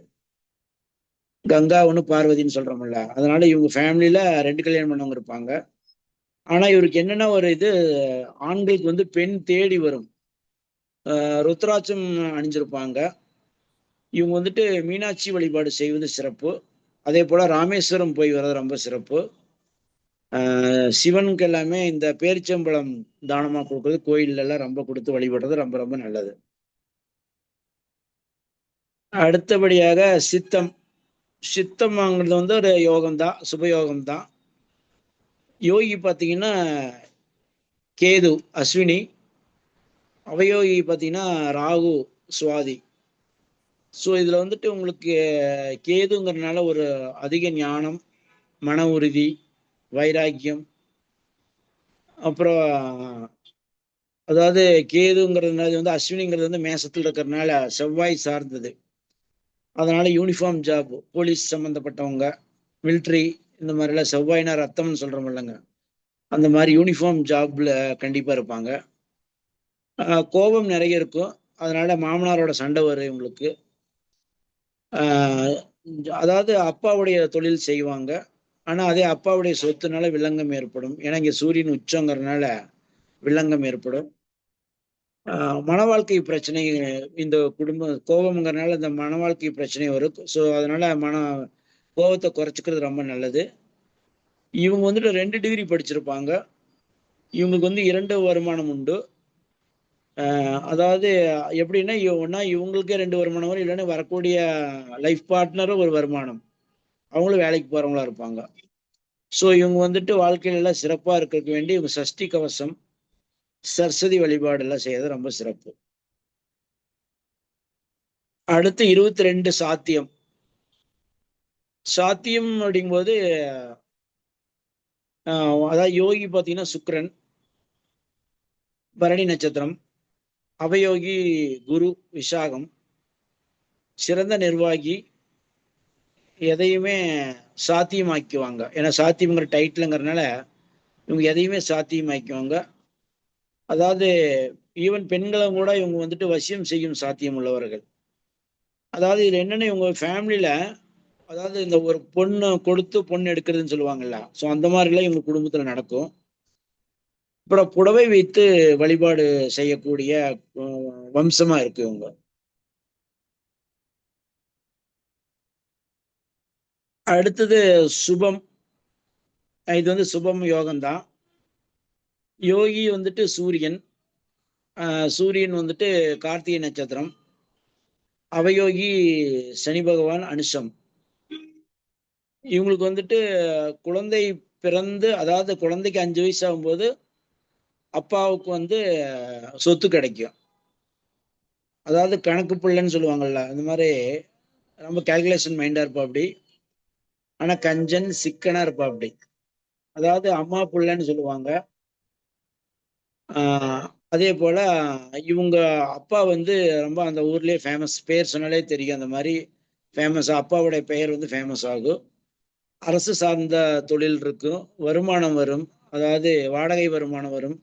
கங்கா ஒன்று பார்வதின்னு சொல்றோம்ல, அதனால இவங்க ஃபேமிலியில 2 கல்யாணம் பண்ணவங்க இருப்பாங்க. ஆனா இவருக்கு என்னன்னா ஒரு இது, ஆண்களுக்கு வந்து பெண் தேடி வரும். ருத்ராட்சம் அணிஞ்சிருப்பாங்க. இவங்க வந்துட்டு மீனாட்சி வழிபாடு செய்வது சிறப்பு. அதே போல ராமேஸ்வரம் போய் வர்றது ரொம்ப சிறப்பு. சிவனுக்கு எல்லாமே இந்த பேரிச்சம்பழம் தானமா கொடுக்கறது, கோயில்ல எல்லாம் ரொம்ப கொடுத்து வழிபடுறது ரொம்ப ரொம்ப நல்லது. அடுத்தபடியாக சித்தம். சித்தம்ங்கிறது வந்து ஒரு யோகம் தான், சுபயோகம் தான். யோகி பார்த்தீங்கன்னா கேது அஸ்வினி, அவயோகி பார்த்தீங்கன்னா ராகு சுவாதி. ஸோ இதுல வந்துட்டு உங்களுக்கு கேதுங்கிறதுனால ஒரு அதிக ஞானம், மன உறுதி, வைராக்கியம். அப்புறம் அதாவது கேதுங்கிறதுனால வந்து அஸ்வினிங்கிறது வந்து மேசத்தில் இருக்கிறதுனால செவ்வாய் சார்ந்தது. அதனால யூனிஃபார்ம் ஜாப், போலீஸ் சம்மந்தப்பட்டவங்க, மிலிட்ரி, இந்த மாதிரிலாம் செவ்வாய்னா ரத்தம்னு சொல்றோம் இல்லைங்க, அந்த மாதிரி யூனிஃபார்ம் ஜாப்ல கண்டிப்பா இருப்பாங்க. கோபம் நிறைய இருக்கும். அதனால மாமனாரோட சண்டை வரும் இவங்களுக்கு. அதாவது அப்பாவுடைய தொழில் செய்வாங்க. ஆனா அதே அப்பாவுடைய சொத்துனால வில்லங்கம் ஏற்படும். ஏன்னா இங்க சூரியன் உச்சங்கிறதுனால வில்லங்கம் ஏற்படும். மன வாழ்க்கை பிரச்சனை, இந்த குடும்ப கோபம்ங்கிறதுனால இந்த மன வாழ்க்கை பிரச்சனை வரும். ஸோ அதனால கோபத்தை குறைச்சிக்கிறது ரொம்ப நல்லது. இவங்க வந்துட்டு 2 டிகிரி படிச்சிருப்பாங்க. இவங்களுக்கு வந்து 2 வருமானம் உண்டு. அதாவது எப்படின்னா ஒன்னா இவங்களுக்கே 2 வருமானம் வரும், இல்லைன்னா வரக்கூடிய லைஃப் பார்ட்னரும் ஒரு வருமானம், அவங்களும் வேலைக்கு போறவங்களா இருப்பாங்க. ஸோ இவங்க வந்துட்டு வாழ்க்கையில எல்லாம் சிறப்பா இருக்கிறதுக்கு வேண்டி இவங்க சஷ்டி கவசம், சரஸ்வதி வழிபாடு எல்லாம் செய்யறது ரொம்ப சிறப்பு. அடுத்து 22 சாத்தியம். சாத்தியம் அப்படிங்கும்போது அதாவது யோகி பார்த்தீங்கன்னா சுக்கிரன், பரணி நட்சத்திரம். அவயோகி குரு விசாகம். சிறந்த நிர்வாகி, எதையுமே சாத்தியமாக்குவாங்க. ஏன்னா சாத்தியம்ங்கிற டைட்டிலுங்கிறதுனால இவங்க எதையுமே சாத்தியமாக்குவாங்க. அதாவது ஈவன் பெண்களும் கூட இவங்க வந்துட்டு வசியம் செய்யும் சாத்தியம் உள்ளவர்கள். அதாவது இது என்னன்னு இவங்க ஃபேமிலியில, அதாவது இந்த ஒரு பொண்ணு கொடுத்து பொண்ணு எடுக்கிறதுன்னு சொல்லுவாங்கல்ல, ஸோ அந்த மாதிரிலாம் இவங்க குடும்பத்துல நடக்கும். அப்புறம் புடவை வைத்து வழிபாடு செய்யக்கூடிய வம்சமா இருக்கு இவங்க. அடுத்தது சுபம். இது வந்து சுபம் யோகம் தான். யோகி வந்துட்டு சூரியன். சூரியன் வந்துட்டு கார்த்திகை நட்சத்திரம். அவயோகி சனி பகவான் அனுஷம். இவங்களுக்கு வந்துட்டு குழந்தை பிறந்து, அதாவது குழந்தைக்கு 5 வயசு ஆகும்போது அப்பாவுக்கு வந்து சொத்து கிடைக்கும். அதாவது கணக்கு பிள்ளைன்னு சொல்லுவாங்கல்ல, அந்த மாதிரி ரொம்ப கால்குலேஷன் மைண்டா இருப்பா அப்படி. ஆனா கஞ்சன் சிக்கனா இருப்பா அப்படி. அதாவது அம்மா பிள்ளைன்னு சொல்லுவாங்க. அதே போல இவங்க அப்பா வந்து ரொம்ப அந்த ஊர்லயே ஃபேமஸ், பேர் சொன்னாலே தெரியும் அந்த மாதிரி. ஃபேமஸ், அப்பாவுடைய பெயர் வந்து ஃபேமஸ் ஆகும். அரசு சார்ந்த தொழில் இருக்கும், வருமானம் வரும், அதாவது வாடகை வருமானம் வரும்.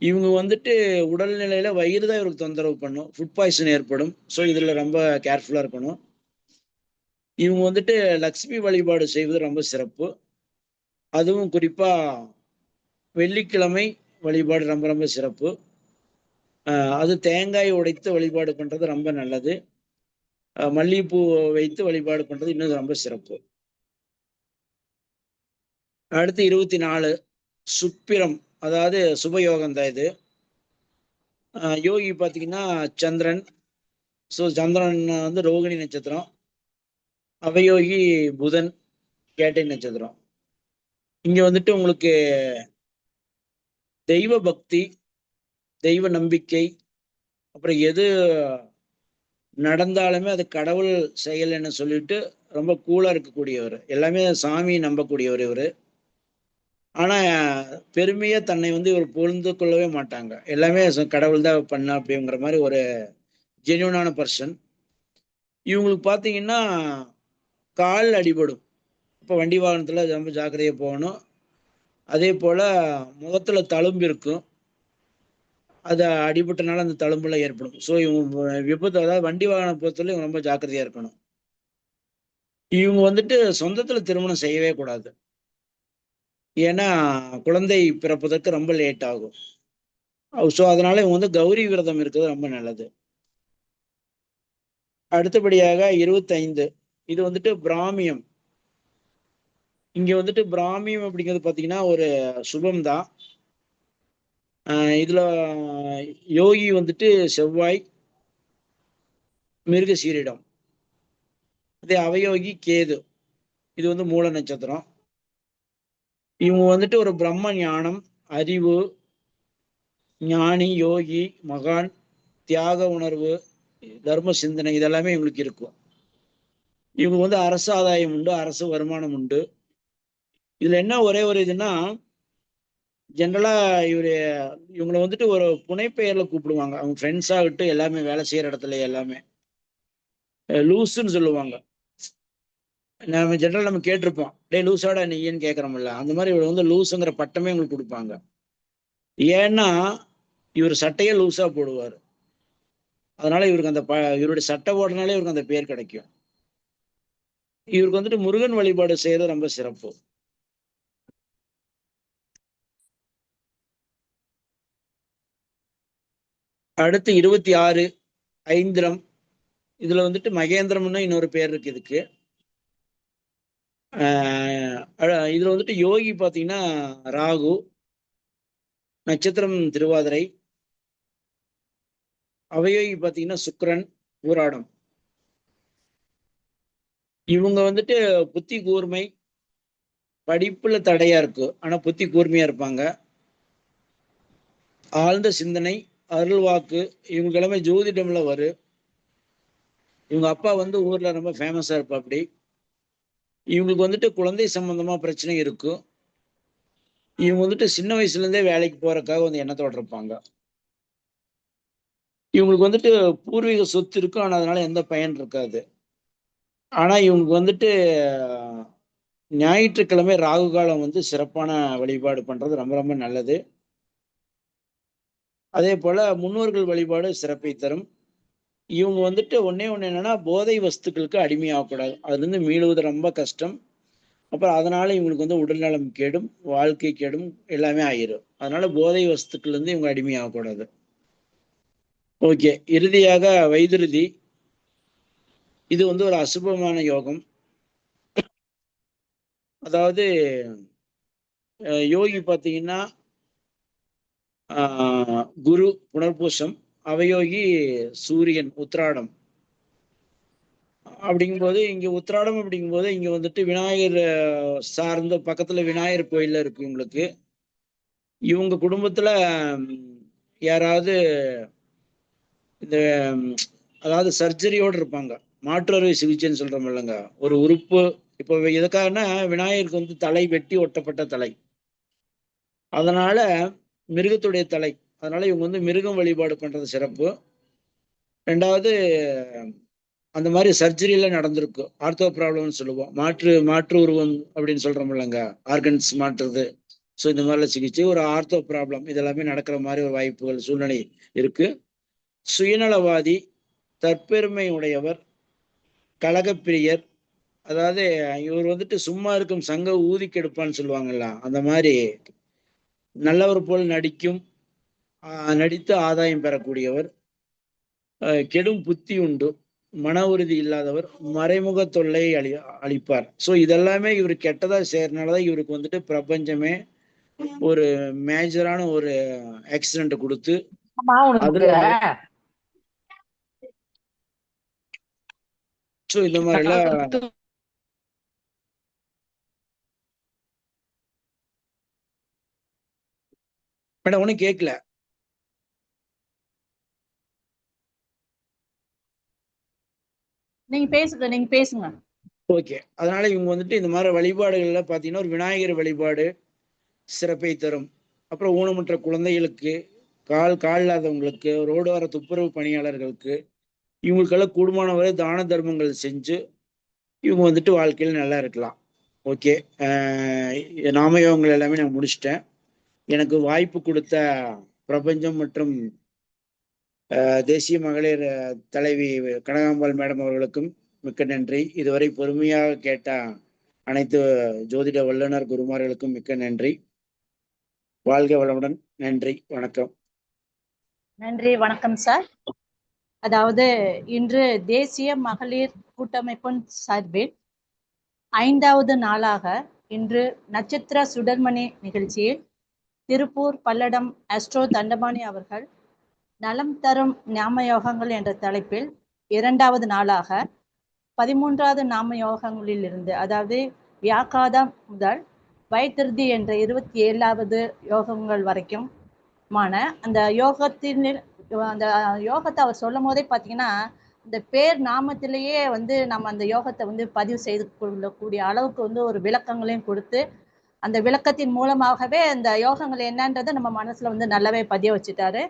இவங்க வந்துட்டு உடல்நிலையில வயிறு தான் இவருக்கு தொந்தரவு பண்ணும், ஃபுட் பாய்சன் ஏற்படும். ஸோ இதுல ரொம்ப கேர்ஃபுல்லா இருக்கணும். இவங்க வந்துட்டு லக்ஷ்மி வழிபாடு செய்வது ரொம்ப சிறப்பு. அதுவும் குறிப்பா வெள்ளிக்கிழமை வழிபாடு ரொம்ப ரொம்ப சிறப்பு. அது தேங்காய் உடைத்து வழிபாடு பண்றது ரொம்ப நல்லது. மல்லிகைப்பூ வைத்து வழிபாடு பண்றது இன்னும் ரொம்ப சிறப்பு. அடுத்து 24 சுப்பிரம், அதாவது சுபயோகம் தான் இது. யோகி பார்த்தீங்கன்னா சந்திரன். ஸோ சந்திரன் வந்து ரோகிணி நட்சத்திரம், அவயோகி புதன் கேட்டை நட்சத்திரம். இங்க வந்துட்டு உங்களுக்கு தெய்வ பக்தி, தெய்வ நம்பிக்கை, அப்புறம் எது நடந்தாலுமே அது கடவுள் செயல்னு சொல்லிட்டு ரொம்ப கூலா இருக்கக்கூடியவர். எல்லாமே சாமி நம்பக்கூடியவர் இவர். ஆனா பெருமையா தன்னை வந்து இவர் புகழ்ந்து கொள்ளவே மாட்டாங்க. எல்லாமே கடவுள் தான் பண்ண அப்படிங்கிற மாதிரி ஒரு ஜென்யூனான பர்சன். இவங்களுக்கு பார்த்தீங்கன்னா கால் அடிபடும். இப்போ வண்டி வாகனத்துல ரொம்ப ஜாக்கிரதையா போகணும். அதே போல முகத்துல தழும்பு இருக்கும், அது அடிபட்டனால அந்த தழும்புல ஏற்படும். ஸோ இவங்க விபத்து, அதாவது வண்டி வாகனம் பொறுத்தவரை இவங்க ரொம்ப ஜாக்கிரதையா இருக்கணும். இவங்க வந்துட்டு சொந்தத்துல திருமணம் செய்யவே கூடாது. ஏன்னா குழந்தை பிறப்பதற்கு ரொம்ப லேட் ஆகும். ஸோ அதனால இவங்க வந்து கௌரி விரதம் இருக்கிறது ரொம்ப நல்லது. அடுத்தபடியாக 25 இது வந்துட்டு பிராமியம். இங்க வந்துட்டு பிராமியம் அப்படிங்கிறது பாத்தீங்கன்னா ஒரு சுபம் தான். இதுல யோகி வந்துட்டு செவ்வாய், மிருக சீரிடம். அதே அவயோகி கேது, இது வந்து மூல நட்சத்திரம். இவங்க வந்துட்டு ஒரு பிரம்ம ஞானம், அறிவு, ஞானி, யோகி, மகான், தியாக உணர்வு, தர்ம சிந்தனை இதெல்லாமே இவங்களுக்கு இருக்கும். இவங்க வந்து அரசு ஆதாயம் உண்டு, அரசு வருமானம் உண்டு. இதுல என்ன ஒரே ஒரு இதுன்னா, ஜென்ரலா இவங்களை வந்துட்டு ஒரு புனைப்பெயர்ல கூப்பிடுவாங்க. அவங்க ஃப்ரெண்ட்ஸ் ஆகட்டும், எல்லாமே வேலை செய்யற இடத்துல எல்லாமே லூசுன்னு சொல்லுவாங்க. நம்ம ஜென்ரல் நம்ம கேட்டிருப்போம், டே லூசாடா நீன்னு கேட்கறோம்ல, அந்த மாதிரி இவர் வந்து லூஸுங்கிற பட்டமே உங்களுக்கு கொடுப்பாங்க. ஏன்னா இவர் சட்டையே லூஸா போடுவார். அதனால இவருக்கு அந்த இவருடைய சட்டை போடுறதுனாலே இவருக்கு அந்த பேர் கிடைக்கும். இவருக்கு வந்துட்டு முருகன் வழிபாடு செய்யறது ரொம்ப சிறப்பு. அடுத்து 26 ஐந்திரம். இதுல வந்துட்டு மகேந்திரம்னு இன்னொரு பேர் இருக்கு இதுக்கு. இதுல வந்துட்டு யோகி பாத்தீங்கன்னா ராகு, நட்சத்திரம் திருவாதிரை, அவயோகி பாத்தீங்கன்னா சுக்கிரன், பூராடம். இவங்க வந்துட்டு புத்தி கூர்மை, படிப்புல தடையா இருக்கு, ஆனா புத்தி கூர்மையா இருப்பாங்க. ஆழ்ந்த சிந்தனை, அருள்வாக்கு, இவங்க எல்லாமே ஜோதிடம்ல வரும். இவங்க அப்பா வந்து ஊர்ல ரொம்ப ஃபேமஸா இருப்பா. அப்படி இவங்களுக்கு வந்துட்டு குழந்தை சம்பந்தமா பிரச்சனை இருக்கும். இவங்க வந்துட்டு சின்ன வயசுல இருந்தே வேலைக்கு போறதுக்காக வந்து எண்ணத்தோட இருப்பாங்க. இவங்களுக்கு வந்துட்டு பூர்வீக சொத்து இருக்கும், ஆனா அதனால எந்த பயன் இருக்காது. ஆனா இவங்களுக்கு வந்துட்டு ஞாயிற்றுக்கிழமை ராகு காலம் வந்து சிறப்பான வழிபாடு பண்றது ரொம்ப ரொம்ப நல்லது. அதே போல முன்னோர்கள் வழிபாடு சிறப்பை தரும். இவங்க வந்துட்டு ஒன்னே ஒண்ணு என்னன்னா, போதை வஸ்துக்களுக்கு அடிமையாகக்கூடாது. அதுல இருந்து மீளுவது ரொம்ப கஷ்டம். அப்புறம் அதனால இவங்களுக்கு வந்து உடல்நலம் கெடும், வாழ்க்கை கெடும், எல்லாமே ஆயிரும். அதனால போதை வஸ்துக்கள் இருந்து இவங்க அடிமையாகக்கூடாது. ஓகே, இறுதியாக வைதுருதி. இது வந்து ஒரு அசுபமான யோகம். அதாவது யோகி பார்த்தீங்கன்னா குரு புனர்பூசம், அவயோகி சூரியன் உத்திராடம். அப்படிங்கும்போது இங்க உத்திராடம் அப்படிங்கும்போது இங்க வந்துட்டு விநாயகர் சார்ந்த பக்கத்துல விநாயகர் கோயில்ல இருக்கு உங்களுக்கு. இவங்க குடும்பத்துல யாராவது இந்த அதாவது சர்ஜரியோடு இருப்பாங்க, மாற்று அறுவை சிகிச்சைன்னு சொல்றோம் இல்லைங்க, ஒரு உறுப்பு. இப்போ எதுக்காகனா விநாயகருக்கு வந்து தலை வெட்டி ஒட்டப்பட்ட தலை, அதனால மிருகத்துடைய தலை, அதனால இவங்க வந்து மிருகம் வழிபாடு பண்றது சிறப்பு. ரெண்டாவது அந்த மாதிரி சர்ஜரியில நடந்திருக்கு. ஆர்த்தோ ப்ராப்ளம்னு சொல்லுவோம். மாற்று உருவம் அப்படின்னு சொல்றோம் இல்லைங்க, ஆர்கன்ஸ் மாற்றுறது. ஸோ இந்த மாதிரிலாம் சிகிச்சை, ஒரு ஆர்த்தோ ப்ராப்ளம் இதெல்லாமே நடக்கிற மாதிரி ஒரு வாய்ப்புகள் சூழ்நிலை இருக்கு. சுயநலவாதி, தற்பெருமை உடையவர், கலகப்பிரியர், அதாவது இவர் வந்துட்டு சும்மா இருக்கும் சங்க ஊதி கெடுப்பான்னு சொல்லுவாங்கல்ல, அந்த மாதிரி நல்லவர் போல் நடித்து ஆதாயம் பெறக்கூடியவர், கெடும் புத்தி உண்டு, மன உறுதி இல்லாதவர், மறைமுக தொல்லை அளிப்பார். ஸோ இதெல்லாமே இவர் கெட்டதா செய்யறதுனாலதான் இவருக்கு வந்துட்டு பிரபஞ்சமே ஒரு மேஜரான ஒரு ஆக்சிடென்ட் கொடுத்து அதுல ஸோ இந்த மாதிரி எல்லாம் மேடம் ஒன்றும் கேட்கல. நீங்க பேசுங்க. ஓகே. அதனால இவங்க வந்துட்டு இந்த மாதிரி வழிபாடுகள்ல பாத்தீங்கன்னா ஒரு விநாயகர் வழிபாடு சிறப்பை தரும். அப்புறம் ஊனமுற்ற குழந்தைகளுக்கு, கால் இல்லாதவங்களுக்கு, ரோடோர துப்புரவு பணியாளர்களுக்கு, இவங்களுக்கெல்லாம் கூடுமானவரை தான தர்மங்கள் செஞ்சு இவங்க வந்துட்டு வாழ்க்கையில் நல்லா இருக்கலாம். ஓகே. நாமயோகங்கள் எல்லாமே நான் முடிச்சிட்டேன். எனக்கு வாய்ப்பு கொடுத்த பிரபஞ்சம் மற்றும் தேசிய மகளிர் தலைவி கனகாம்பாள் மேடம் அவர்களுக்கும் மிக்க நன்றி. இதுவரை பொறுமையாக கேட்ட அனைத்து ஜோதிட வல்லுநர் குருமார்களுக்கும் மிக்க நன்றி. வாழ்க வளமுடன். நன்றி, வணக்கம். நன்றி, வணக்கம் சார். அதாவது இன்று தேசிய மகளிர் கூட்டமைப்பின் சார்பில் 5வது நாளாக இன்று நட்சத்திர சுடர்மணி நிகழ்ச்சியில் திருப்பூர் பல்லடம் அஸ்ட்ரோ தண்டபாணி அவர்கள் நலம் தரும் ஞாம யோகங்கள் என்ற தலைப்பில் 2வது நாளாக 13வது நாம யோகங்களில் இருந்து, அதாவது வியாக்காதம் முதல் வைத்திருதி என்ற 27வது யோகங்கள் வரைக்கும் அந்த யோகத்தின் அந்த யோகத்தை அவர் சொல்லும் போதே பார்த்தீங்கன்னா, இந்த பேர் நாமத்திலேயே நம்ம அந்த யோகத்தை பதிவு செய்து கொள்ளக்கூடிய அளவுக்கு ஒரு விளக்கங்களையும் கொடுத்து, அந்த விளக்கத்தின் மூலமாகவே அந்த யோகங்கள் என்னன்றதை நம்ம மனசுல நல்லாவே பதிய வச்சுட்டாரு.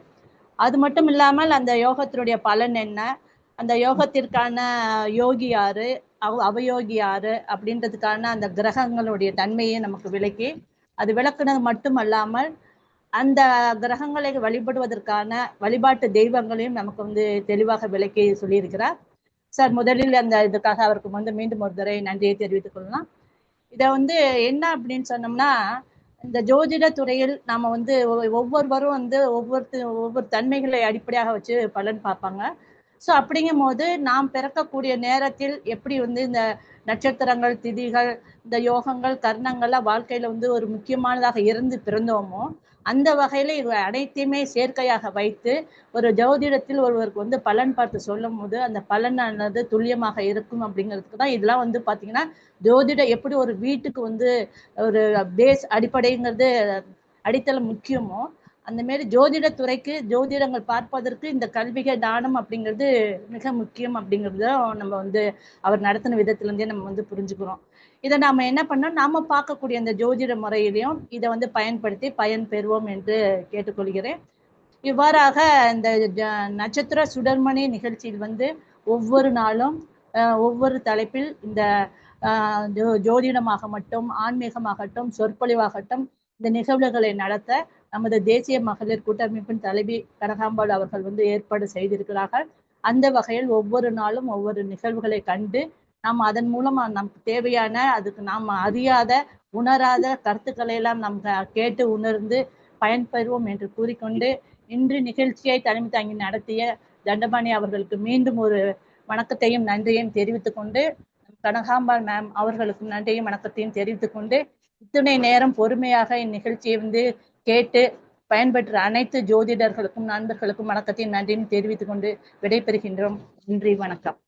அது மட்டும் இல்லாமல் அந்த யோகத்தினுடைய பலன் என்ன, அந்த யோகத்திற்கான யோகி யாரு, அவயோகி யாரு அப்படின்றதுக்கான அந்த கிரகங்களுடைய தன்மையை நமக்கு விளக்கி, அது விளக்குனது மட்டும் அல்லாமல் அந்த கிரகங்களை வழிபடுவதற்கான வழிபாட்டு தெய்வங்களையும் நமக்கு தெளிவாக விளக்கி சொல்லியிருக்கிறார் சார். முதலில் அந்த இதுக்காக அவருக்கு மீண்டும் ஒரு தடவை நன்றியை தெரிவித்துக் கொள்ளலாம். இதை என்ன அப்படின்னு சொன்னோம்னா, இந்த ஜோதிட துறையில் நாம ஒவ்வொருவரும் ஒவ்வொரு தன்மைகளை அடிப்படையாக வச்சு பலன் பார்ப்பாங்க. ஸோ அப்படிங்கும் போது நாம் பிறக்கக்கூடிய நேரத்தில் எப்படி இந்த நட்சத்திரங்கள், திதிகள், இந்த யோகங்கள், கர்ணங்கள்லாம் வாழ்க்கையில ஒரு முக்கியமானதாக இருந்து பிறந்தோமோ, அந்த வகையில இவை அனைத்தையுமே சேர்க்கையாக வைத்து ஒரு ஜோதிடத்தில் ஒருவருக்கு பலன் பார்த்து சொல்லும் போது அந்த பலனானது துல்லியமாக இருக்கும். அப்படிங்கிறதுக்கு தான் இதெல்லாம் பார்த்தீங்கன்னா, ஜோதிடம் எப்படி ஒரு வீட்டுக்கு ஒரு பேஸ் அடிப்படைங்கிறது அடித்தளம் முக்கியமோ, அந்த மாரி ஜோதிட துறைக்கு ஜோதிடங்கள் பார்ப்பதற்கு இந்த கல்விகள் தானம் அப்படிங்கிறது மிக முக்கியம். அப்படிங்கிறது நம்ம அவர் நடத்தின விதத்திலிருந்தே நம்ம புரிஞ்சுக்கிறோம். இதை நாம என்ன பண்ணோம், நாம பார்க்கக்கூடிய அந்த ஜோதிட முறையிலையும் இதை பயன்படுத்தி பயன் பெறுவோம் என்று கேட்டுக்கொள்கிறேன். இவ்வாறாக இந்த நட்சத்திர சுடர்மணி நிகழ்ச்சியில் ஒவ்வொரு நாளும் ஒவ்வொரு தலைப்பில் இந்த ஜோதிடமாகட்டும், ஆன்மீகமாகட்டும், சொற்பொழிவாகட்டும் இந்த நிகழ்வுகளை நடத்த நமது தேசிய மகளிர் கூட்டமைப்பின் தலைவி கனகாம்பாள் அவர்கள் ஏற்பாடு செய்திருக்கிறார்கள். அந்த வகையில் ஒவ்வொரு நாளும் ஒவ்வொரு நிகழ்வுகளை கண்டு நாம் அதன் மூலமா நமக்கு தேவையான, அதுக்கு நாம் அறியாத, உணராத கருத்துக்களை எல்லாம் நாம் கேட்டு உணர்ந்து பயன்பெறுவோம் என்று கூறிக்கொண்டு, இன்று நிகழ்ச்சியை தலைமை தாங்கி நடத்திய தண்டபாணி அவர்களுக்கு மீண்டும் ஒரு வணக்கத்தையும் நன்றியையும் தெரிவித்துக் கொண்டு, கனகாம்பாள் மேம் அவர்களுக்கும் நன்றியும் வணக்கத்தையும் தெரிவித்துக் கொண்டு, இத்தனை நேரம் பொறுமையாக இந்நிகழ்ச்சியை கேட்டு பயன்பெற்ற அனைத்து ஜோதிடர்களுக்கும் நண்பர்களுக்கும் வணக்கத்தையும் நன்றியும் தெரிவித்துக் கொண்டு விடைபெறுகின்றோம். நன்றி, வணக்கம்.